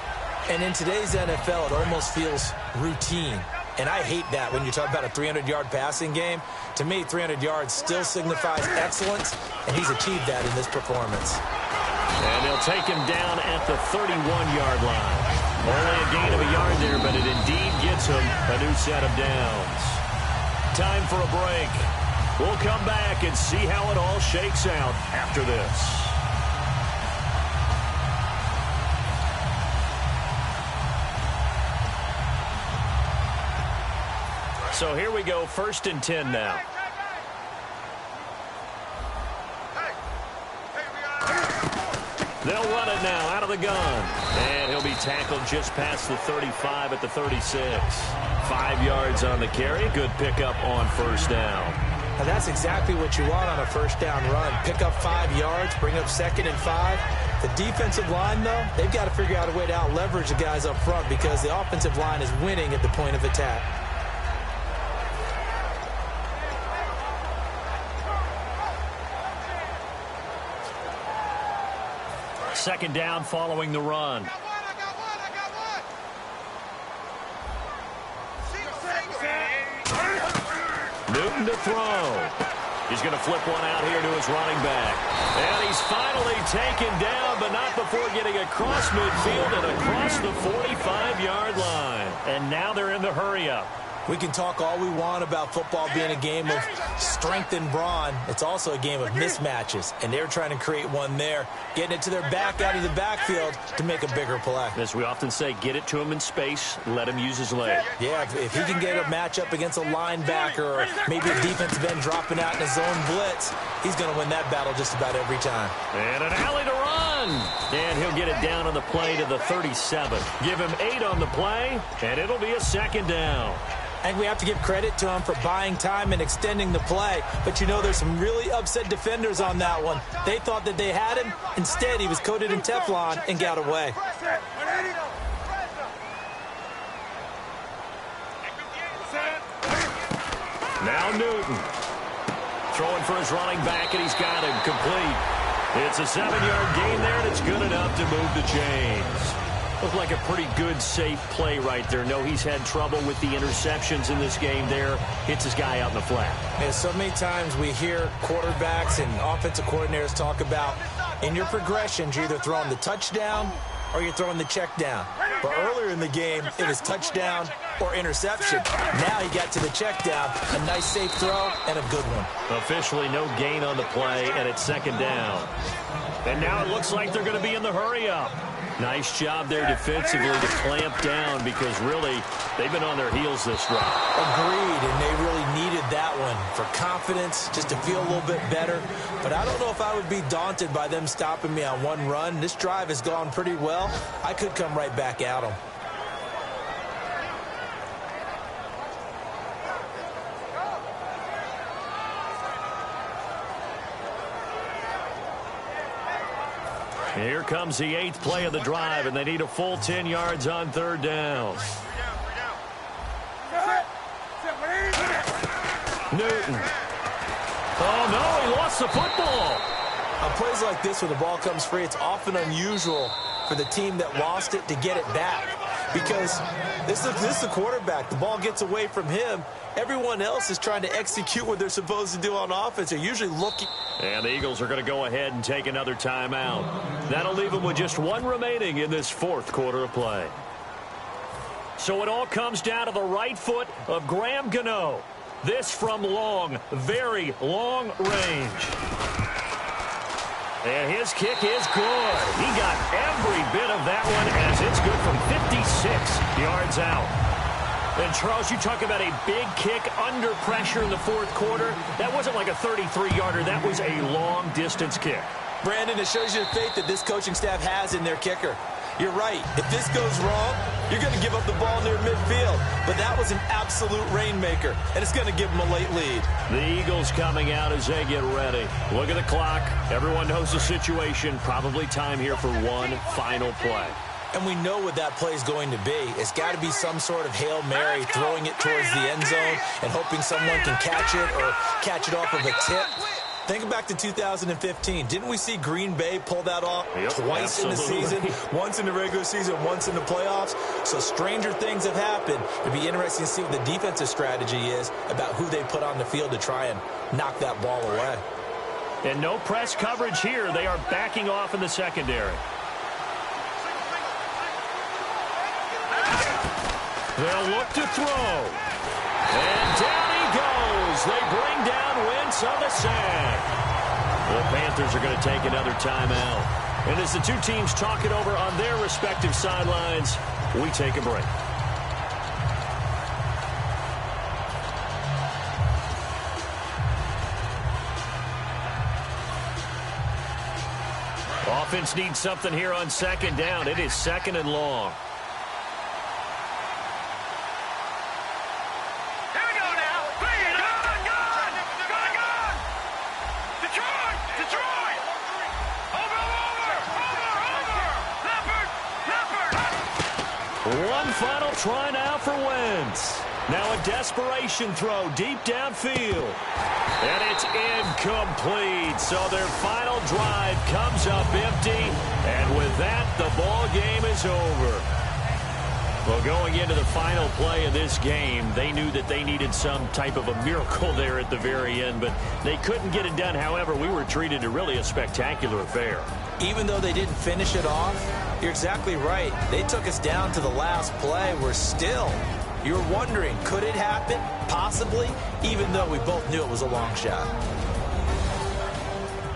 Speaker 5: And in today's NFL, it almost feels routine. And I hate that when you talk about a 300-yard passing game. To me, 300 yards still signifies excellence, and he's achieved that in this performance.
Speaker 3: And they'll take him down at the 31-yard line. Only a gain of a yard there, but it indeed gets him a new set of downs. Time for a break. We'll come back and see how it all shakes out after this. So here we go, 1st and 10 now. They'll run it now out of the gun. And he'll be tackled just past the 35 at the 36. 5 yards on the carry. Good pickup on 1st down.
Speaker 5: Now that's exactly what you want on a 1st down run. Pick up 5 yards, bring up 2nd and 5. The defensive line, though, they've got to figure out a way to out-leverage the guys up front because the offensive line is winning at the point of attack.
Speaker 3: 2nd down following the run. Newton to throw. He's going to flip one out here to his running back. And he's finally taken down, but not before getting across midfield and across the 45-yard line. And now they're in the hurry-up.
Speaker 5: We can talk all we want about football being a game of strength and brawn. It's also a game of mismatches, and they're trying to create one there, getting it to their back out of the backfield to make a bigger play.
Speaker 3: As we often say, get it to him in space, let him use his leg.
Speaker 5: Yeah, if he can get a matchup against a linebacker or maybe a defensive end dropping out in a zone blitz, he's going to win that battle just about every time.
Speaker 3: And an alley to run. And he'll get it down on the play to the 37. Give him 8 on the play, and it'll be a 2nd down.
Speaker 5: I think we have to give credit to him for buying time and extending the play. But, you know, there's some really upset defenders on that one. They thought that they had him. Instead, he was coated in Teflon and got away.
Speaker 3: Now Newton. Throwing for his running back, and he's got him complete. It's a 7-yard gain there, and it's good enough to move the chains. Looked like a pretty good, safe play right there. No, he's had trouble with the interceptions in this game there. Hits his guy out in the flat.
Speaker 5: And so many times we hear quarterbacks and offensive coordinators talk about In your progressions, you're either throwing the touchdown or you're throwing the check down. But earlier in the game, it was touchdown or interception. Now he got to the check down, a nice safe throw, and a good one.
Speaker 3: Officially no gain on the play, and it's second down. And now it looks like they're going to be in the hurry-up. Nice job there defensively to clamp down because really they've been on their heels this drive.
Speaker 5: Agreed, and they really needed that one for confidence, just to feel a little bit better. But I don't know if I would be daunted by them stopping me on one run. This drive has gone pretty well. I could come right back at them.
Speaker 3: Here comes the 8th play of the drive, and they need a full 10 yards on third down. Newton. Oh, no, he lost the football.
Speaker 5: On plays like this where the ball comes free, it's often unusual for the team that lost it to get it back. Because this is the quarterback. The ball gets away from him. Everyone else is trying to execute what they're supposed to do on offense. They're usually looking.
Speaker 3: And the Eagles are going to go ahead and take another timeout. That'll leave them with just one remaining in this fourth quarter of play. So it all comes down to the right foot of Graham Gano. This from long, very long range. And his kick is good. He got every bit of that one as it's good from 56 yards out. And, Charles, you talk about a big kick under pressure in the fourth quarter. That wasn't like a 33-yarder. That was a long-distance kick.
Speaker 5: Brandon, it shows you the faith that this coaching staff has in their kicker. You're right. If this goes wrong, you're going to give up the ball near midfield. But that was an absolute rainmaker, and it's going to give them a late lead.
Speaker 3: The Eagles coming out as they get ready. Look at the clock. Everyone knows the situation. Probably time here for one final play.
Speaker 5: And we know what that play is going to be. It's got to be some sort of Hail Mary, throwing it towards the end zone and hoping someone can catch it or catch it off of a tip. Think back to 2015. Didn't we see Green Bay pull that off twice in the season? Once in the regular season, once in the playoffs. So stranger things have happened. It'd be interesting to see what the defensive strategy is about who they put on the field to try and knock that ball away.
Speaker 3: And no press coverage here. They are backing off in the secondary. They'll look to throw. And down he goes. They bring down Wentz on the sack. The Panthers are going to take another timeout. And as the two teams talk it over on their respective sidelines, we take a break. Offense needs something here on second down. It is second and long. One final try now for Wentz. Now a desperation throw deep downfield. And it's incomplete. So their final drive comes up empty. And with that, the ball game is over. Well, going into the final play of this game, they knew that they needed some type of a miracle there at the very end, but they couldn't get it done. However, we were treated to really a spectacular affair.
Speaker 5: Even though they didn't finish it off, you're exactly right. They took us down to the last play. We're still, you're wondering, could it happen? Possibly, even though we both knew it was a long shot.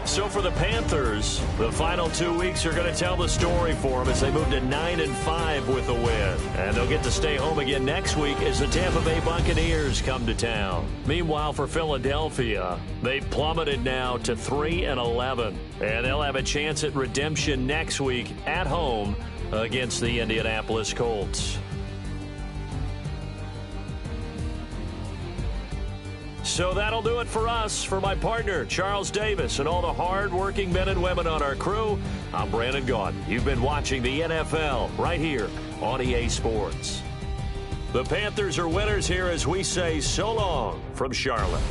Speaker 3: So for the Panthers, the final 2 weeks are going to tell the story for them as they move to 9-5 with a win. And they'll get to stay home again next week as the Tampa Bay Buccaneers come to town. Meanwhile, for Philadelphia, they've plummeted now to 3-11. And they'll have a chance at redemption next week at home against the Indianapolis Colts. So that'll do it for us. For my partner, Charles Davis, and all the hard-working men and women on our crew, I'm Brandon Gaudin. You've been watching the NFL right here on EA Sports. The Panthers are winners here as we say so long from Charlotte.